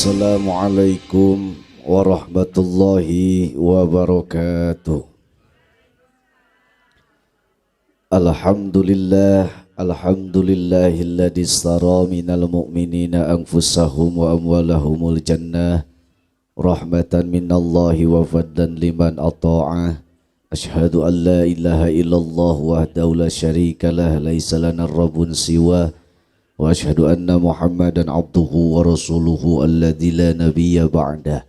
Assalamualaikum warahmatullahi wabarakatuh. Alhamdulillahilladzi istara minal mu'minina anfusahum wa amwalahumul jannah rahmatan minallahi wa fadlan liman ata'ah. Asyhadu an la ilaha illallah wahdahu la syarika lah laisa lana rabbun siwa wa asyhadu anna Muhammadan abduhu wa rasuluhu alladzi la nabiyya ba'dah.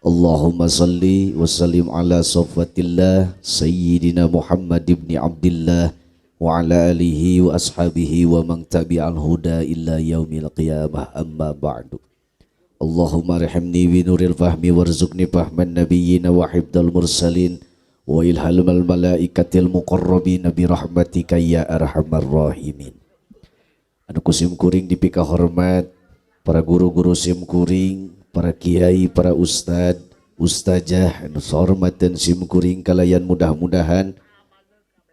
Allahumma salli wa sallim ala safwatillah sayyidina Muhammad ibn Abdillah wa ala alihi wa ashabihi wa man tabi'al huda illa yaumil qiyamah, amma ba'du. Allahumma arhamni bi nuril fahmi warzuqni fahman nabiyyina wa hifdzal mursalin wa ilhamal malaikatil muqarrabin bi rahmatika ya arhamar rahimin. Anu kusim kuring dipika hormat para guru-guru sim kuring, para kiai, para ustad, ustazah anu hormateun sim kuring kalayan mudah-mudahan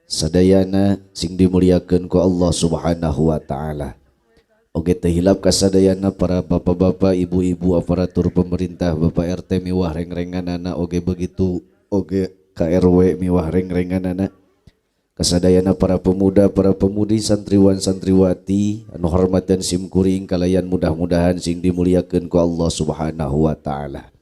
sadayana sing dimuliakeun ku Allah Subhanahu wa taala. Oge teh hilap ka sadayana para bapak-bapak, ibu-ibu aparatur pemerintah, Bapak RT miwah reng-renganana oge begitu, oge KRW miwah reng-renganana. Kasadayana para pemuda, para pemudi, santriwan, santriwati anu hormatan sim kuring kalayan mudah-mudahan sing dimuliakeun ku Allah Subhanahu wa taala.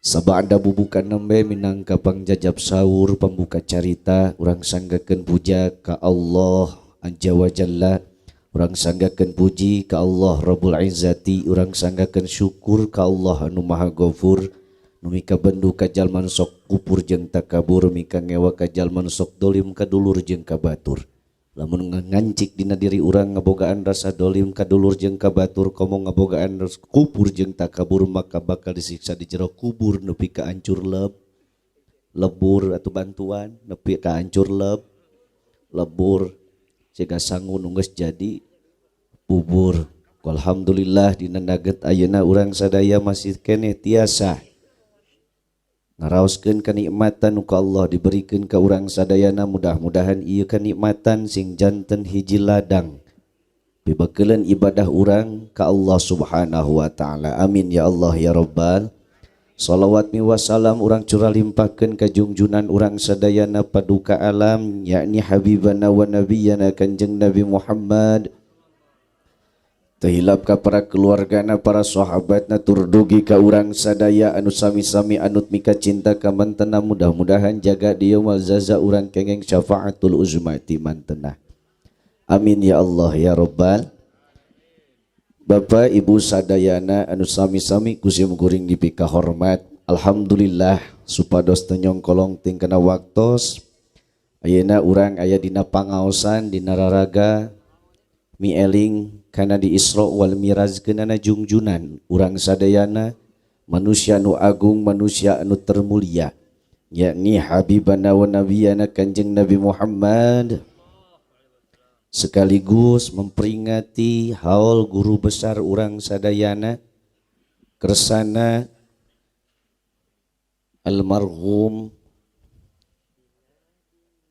Sabanda bubukan nembe minangka pangjajab sahur pembuka carita, urang sanggakeun puja ka Allah Azza wa Jalla, urang sanggakeun puji ka Allah Rabbul Izzati, urang sanggakeun syukur ka Allah anu Maha Ghafur. Mika bendu ka jalman sok kupur jeung takabur, mika ngewa ka jalman sok dolim ka dulur jeung ka batur. Lamun ngancik dina diri urang ngabogaan rasa dolim ka dulur jeung ka batur, komo ngabogaan kupur jeung takabur, maka bakal disiksa di jero kubur nepi ka ancur lebur atau bantuan nepi ka ancur lebur siga sangu nu geus jadi bubur. Alhamdulillah dina naget ayeuna urang sadaya masih keneh tiasa ngaraoskeun kanikmatan nu ka Allah diberikan ka urang sadayana. Mudah-mudahan ieu kanikmatan sing janten hiji ladang pibakeuleun ibadah urang ka Allah Subhanahu wa taala. Amin ya Allah ya Rabbal. Shalawat mi wasalam urang curah limpahkeun ka junjunan urang sadayana paduka alam, yakni habibana wa nabiyana Kanjeng Nabi Muhammad. Tehilap ka para keluargana, para sahabatna, turdugi ka urang sadaya anu sami-sami anut mika cinta ka mantena. Mudah-mudahan jaga dia wal zaza urang kengeng syafaatul uzmati mantena. Amin ya Allah ya Rabbal. Bapak Ibu sadayana anu sami-sami kusim kuring dipika hormat, alhamdulillah supados teu nyongkolong ting kana waktos. Ayeuna urang aya dina pangaosan dina raraga mieling kana di Isra wal Miraj keunana jungjunan urang sadayana manusia anu agung, manusia anu termulia, yakni habibana wa nabiyana Kanjeng Nabi Muhammad, sekaligus memperingati haul guru besar urang sadayana kersana almarhum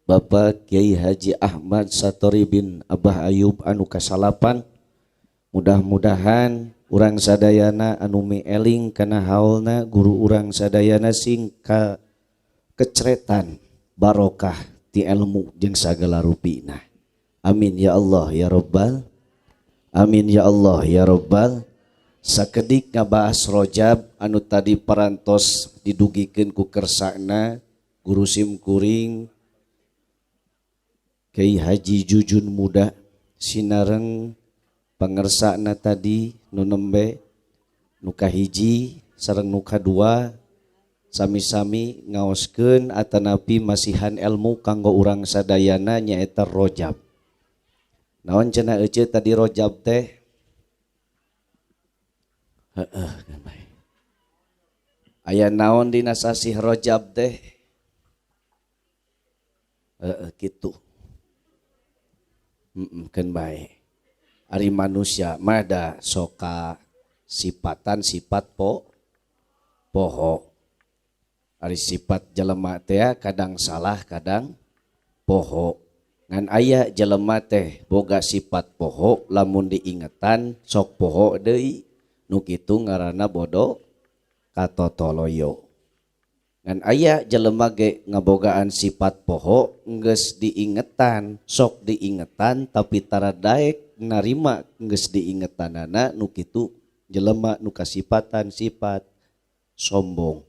Bapak Kiai Haji Ahmad Satori bin Abah Ayub anu kasalapan. Mudah-mudahan urang sadayana anu mieling kana haulna guru urang sadayana sing kecretan barokah ti ilmu jeung sagala rupina. Amin ya Allah ya Rabbal. Amin ya Allah ya Rabbal. Sakedik ngabahas Rojab anu tadi parantos didugikeun ku kersana guru sim kuring Kiai Haji Jujun Muda sinareng pangersana tadi nu nembe nu kahiji sareng nu kadua sami-sami ngaoskeun atanapi masihan ilmu kanggo urang sadayana nyaeta Rojab. Naon cenah euceut tadi Rojab teh? Aya naon dina sasih Rojab teh? Kitu. Keun bae. Ari manusia mah da soka sifatan sifat poho. Ari sifat jelema teh kadang salah kadang poho. Ngan aya jelema teh boga sifat poho lamun diingetan sok poho deui, nu kitu ngaranna bodo katotoloyo. Ngan aya jelema ge ngabogaan sifat poho geus diingetan, sok diingetan tapi tara daek narima geus diingetanana nu kitu jelema nu kasifatan sifat sombong.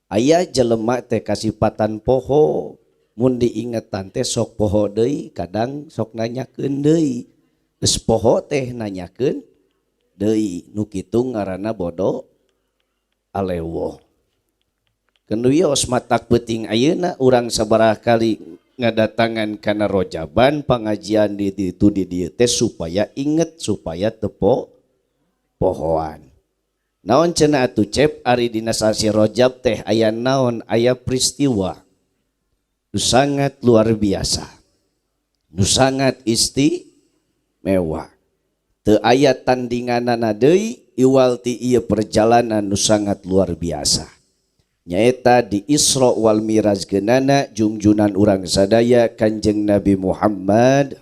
Aya jelema teh kasifatan poho mun diingetan teh sok poho deui, kadang sok nanyakeun deui. Geus poho teh nanyakeun deui, nu kitu ngaranna bodo alewo. Kenuyos matak peuting ayeuna urang sabaraha kali ngadatangan kana rojaban pangajian di ditu di dieu teh supaya inget supaya tepo pohoan. Naon cenah atuh cep ari dina sasi rojab teh aya naon aya peristiwa nu sangat luar biasa. Nu sangat istimewa. Teu aya tandinganana deui iwal ti ieu perjalanan nu sangat luar biasa. Nyaeta di Isra wal Miraj geunana junjunan urang sadaya Kanjeng Nabi Muhammad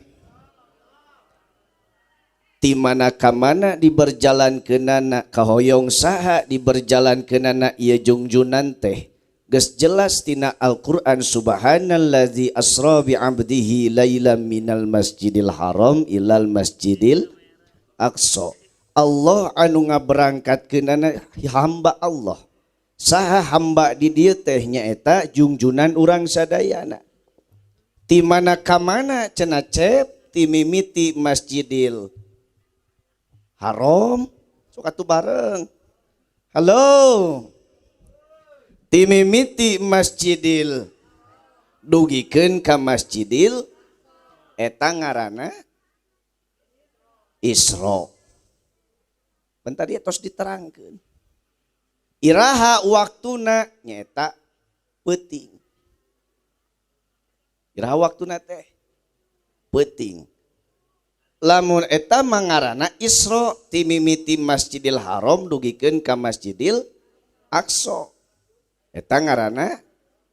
ti mana ka mana diberjalankeunana kahoyong saha diberjalankeunana ieu junjunan teh geus jelas tina Al-Qur'an subhanallazi asra bi 'abdihi lailam minal masjidil haram ilal masjidil aqsa. Allah anu ngaberangkatkeunana hamba Allah. Saha hamba di dieu teh nyaeta junjunan urang sadayana. Ti mana ka mana cenah cep ti mimiti Masjidil Haram. Sok atuh bareng. Halo. Ti mimiti Masjidil dugikeun ka Masjidil eta ngaranna Isra. Bentar dia tos diterangkeun. Iraha waktuna nyata peuting. Iraha waktuna teh peuting. Lamun eta mangarana Isra ti mimiti Masjidil Haram dugikeun ka Masjidil Aqsa. Eta ngaranna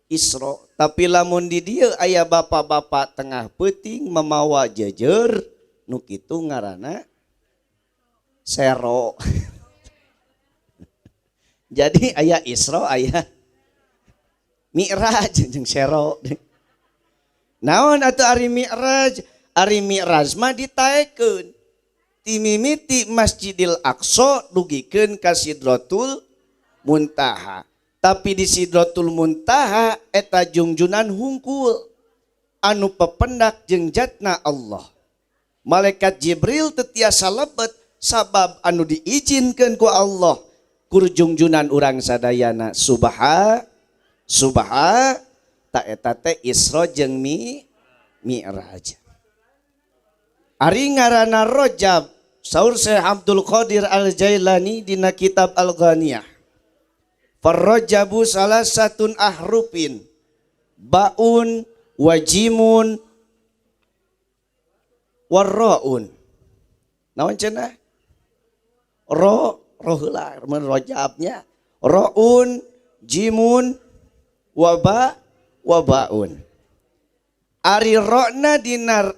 Isra. Tapi lamun di dieu aya bapa-bapa tengah peuting memawa jejer nu kitu ngaranna sero. Jadi aya Isra aya Mi'raj jeung sero. Naon atuh ari Mi'raj? Ari Mi'raj mah ditaekeun ti mimiti Masjidil Aqsa dugikeun ka Sidratul Muntaha. Tapi di Sidratul Muntaha eta junjunan hungkul anu pependak jeung jatna Allah. Malaikat Jibril teu tiasa lebet sabab anu diizinkeun ku Allah. Kurjungjunan urang sadayana subha ta eta teh Isra jeung Mi'raj. Ari ngaranna Rajab saur Syekh Abdul Qadir Al-Jailani dina kitab Al-Ghaniyah. Farrajabu salasatun ahrufin baun wajimun warraun. Naon cenah? Roh heula mun rojabnya roun jimun wabaun. Ari rona dina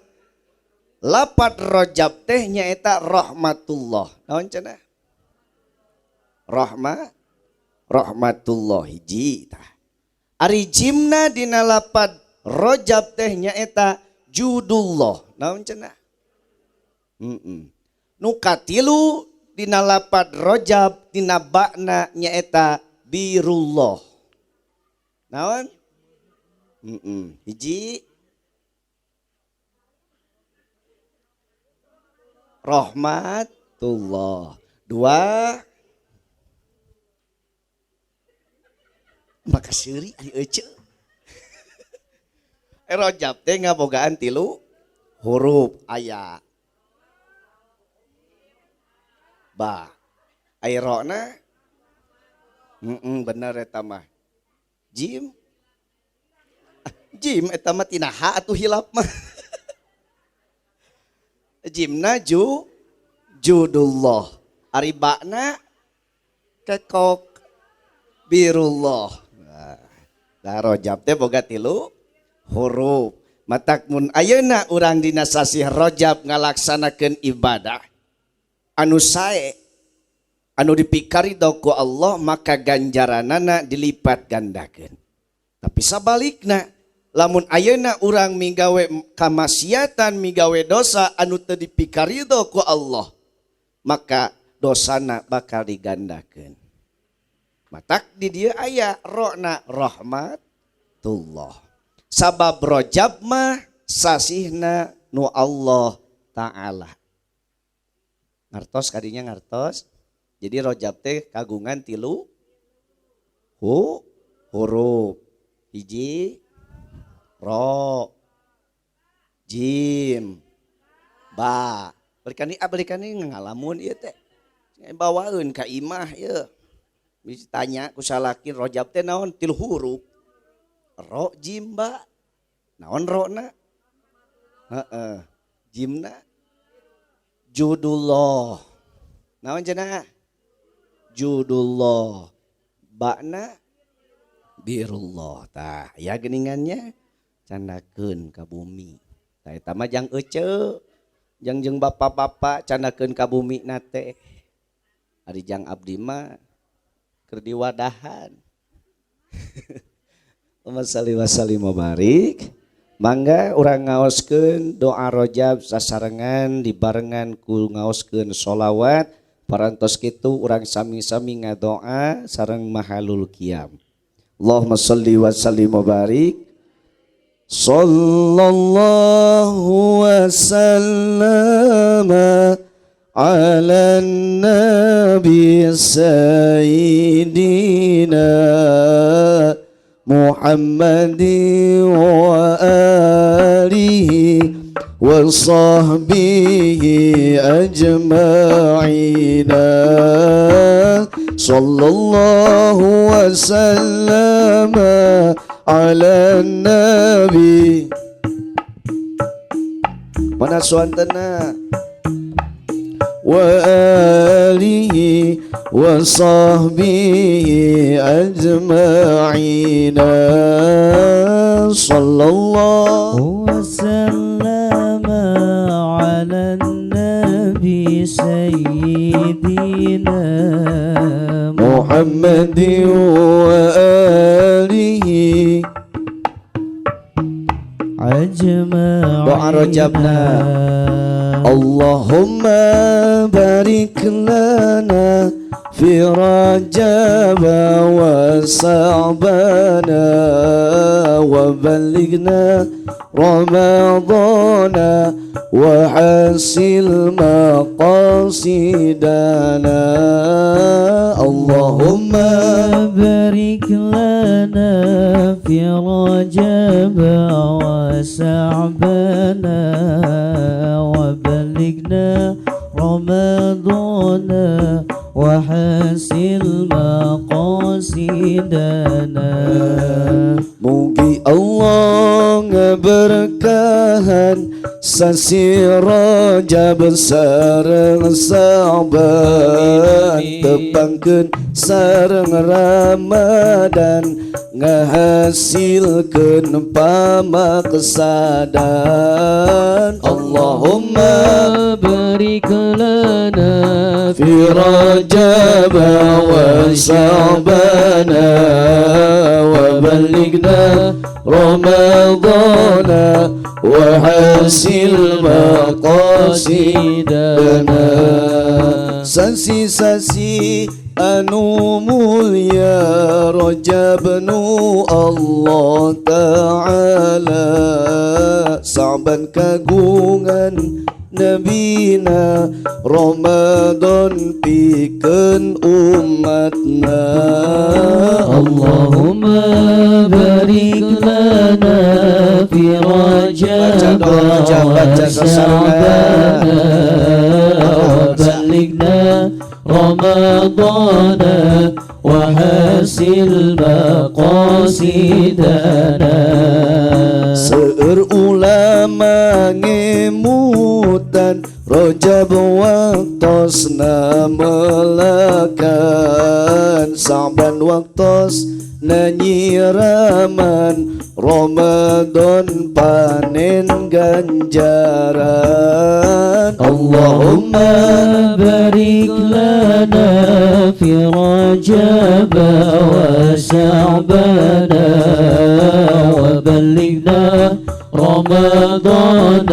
lapat rojab teh nyaeta rahmatullah. Naon cenah? Rahmatullah hiji tah. Ari jimna dina lapat rojab teh nyaeta judullah. Naon cenah? Nu katilu dina lapat rojab dina bakna nyaeta birullah. Naon? Hiji rahmatullah. Dua maka seuri ari euceul. Rojab teh ngabogaan tilu huruf aya ba airona bener eta mah jim eta mah tina ha atuh hilap mah jimna judullah ari bakna kekok birullah. Nah rojab teh boga tilu huruf. Matak mun ayeuna urang dina sasi rojab ngalaksanakeun ibadah anu sae anu dipikaridho ku Allah maka ganjaranana dilipat gandakeun. Tapi sabalikna lamun ayeuna urang migawe kamaksiatan migawe dosa anu teu dipikaridho ku Allah maka dosana bakal digandakeun. Matak di dieu aya rohna rahmatullah. Sabab Rajab mah sasihna nu Allah Ta'ala. Ngartos kadinya ngartos. Jadi Rajab teh kagungan 3 huruf. Hiji ro jim ba. Berikan ngalamun ieu teh. Bawaeun ka imah ieu. Bisa tanya ku salaki Rajab teh naon 3 huruf. Ro jim ba. Naon rona? Jimna judullah. Naon cenah? Judullah. Ba'na birullah. Tah, ya geuningannya candakeun ka bumi. Tah eta mah jang ece. Jeung bapak-bapak candakeun ka bumi na teh. Ari jang abdi mah keur diwadahan. Allahumma shalli wa sallim wa barik. Mangga urang ngaoskeun doa Rajab sasarengan dibarengan ku ngaoskeun sholawat. Parantos kitu urang sami-sami ngadoa sareng mahalul qiyam. Allahumma shalli wa sallim wa barik. Sallallahu wa sallama ala nabi sayyidina Muhammadin wa alihi wa sahbihi ajma'ina. Sallallahu wa sallama ala nabi. Mana suantana? Wa alihi wa sahbihi ajma'ina. Sallallahu wa sallama ala nabi sayyidina Muhammadin wa alihi ajma'ina. Doa Rajabna. Allahumma barik lana fi Rajab wa Sa'bana wa balighna Ramadana wa hasil maqasidana. Allahumma barik lana fi Rajab wa Sa'bana wa balighna Ramadana wa hasil maqasidana. Mugi Allah ngeberkahan sasi Rajab sareng Sa'ban tepangkeun sareng Ramadan ngahasilkeun pamaksadan. Allahumma barik lana fi Rajab wa Sa'bana wa balighna Ramadana wa hasil maqasidana. Sasi-sasi anu mulia Rajab nu Allah Ta'ala Sa'ban kagungan Nabina Ramadan pikeun umatna. Allahumma barik lana fi Rajab wa Sa'ban wa balighna Ramadana wa hasil maqasidana. Seueur ulama ngemutan Rajab waktosna melakan Sa'ban waktos nanyiraman Ramadan panen ganjaran. Allahumma barik lana رجب وشعبان وبلغنا رمضان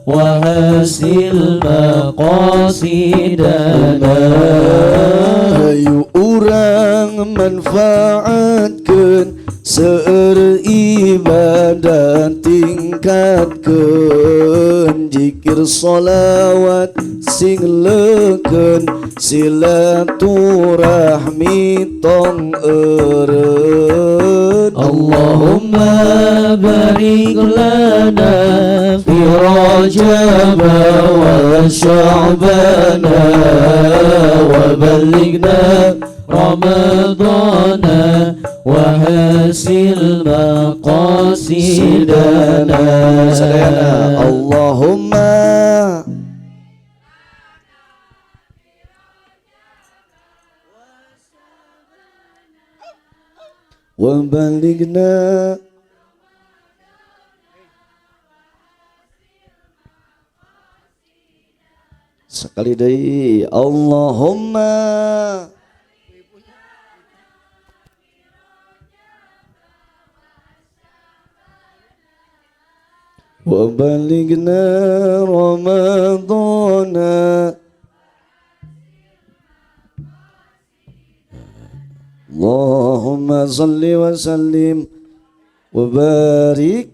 وحسن مقاصدنا. Hayu urang manfaatkeun seueur ibadah tingkatkeun zikir sholawat sing leukeun silaturahmi tong eureun. Allahumma barik lana fi rajab wa sya'ban wa ballighna رمضان وحسن مقاصدنا. اللهم وبلغنا sekali deui Allahumma وبلغنا رمضان اللهم صل وسلم وبارك